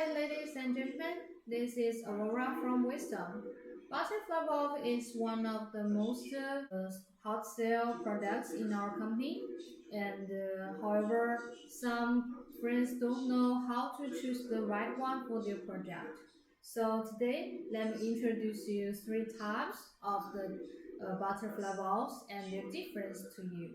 Hi, ladies and gentlemen. This is Aurora from Wisdom. Butterfly Valve is one of the most hot sale products in our company, and however, some friends don't know how to choose the right one for their project. So today, let me introduce you three types of the butterfly valves and their difference to you.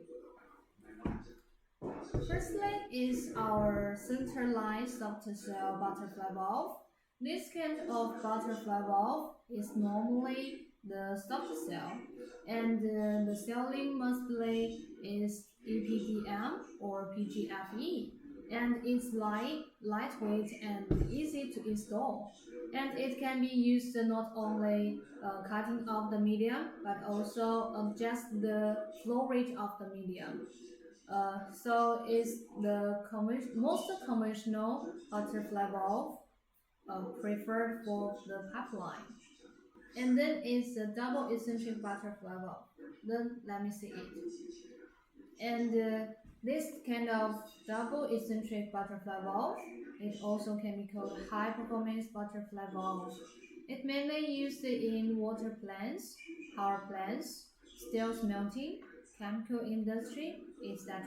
Firstly is our centerline soft shell butterfly valve. This kind of butterfly valve is normally the soft shell, and the sealing muscle is EPDM or PGFE, and it's lightweight and easy to install. And it can be used not only cutting off the medium, but also adjust the flow rate of the medium. So it's the most conventional butterfly valve preferred for the pipeline. And then it's a double eccentric butterfly valve. Then let me see it. And this kind of double eccentric butterfly valve, it also can be called high performance butterfly valve. It mainly used in water plants, power plants, steel smelting, chemical industry, etc.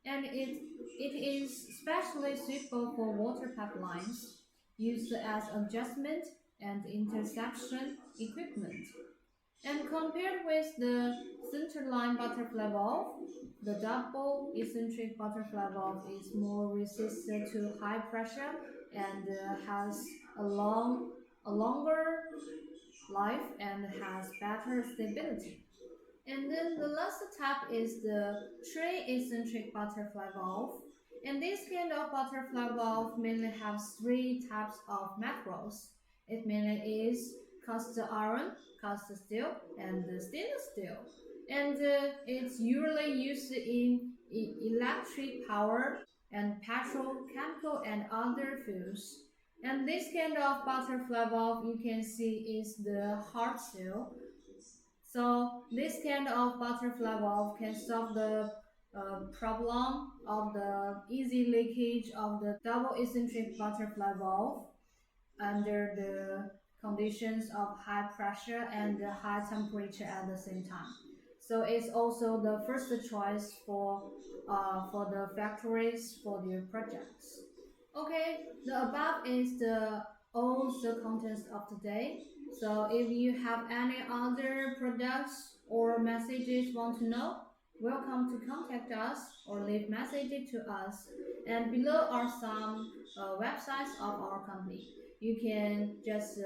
And it is especially suitable for water pipelines used as adjustment and interception equipment. And compared with the centerline butterfly valve, the double eccentric butterfly valve is more resistant to high pressure and has a longer life and has better stability. And then the last type is the tray-eccentric butterfly valve. And this kind of butterfly valve mainly has three types of macros. It mainly is cast iron, cast steel, and stainless steel. And it's usually used in electric power and petrochemical and other fields. And this kind of butterfly valve you can see is the hard seal, so this kind of butterfly valve can solve the problem of the easy leakage of the double eccentric butterfly valve under the conditions of high pressure and high temperature at the same time. So it's also the first choice for the factories for their projects. Okay, the above is the all the contents of today. So if you have any other products or messages want to know, welcome to contact us or leave messages to us. And below are some websites of our company. You can just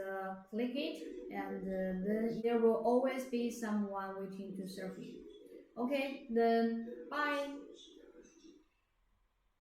click it, and then there will always be someone waiting to serve you. Okay, then bye.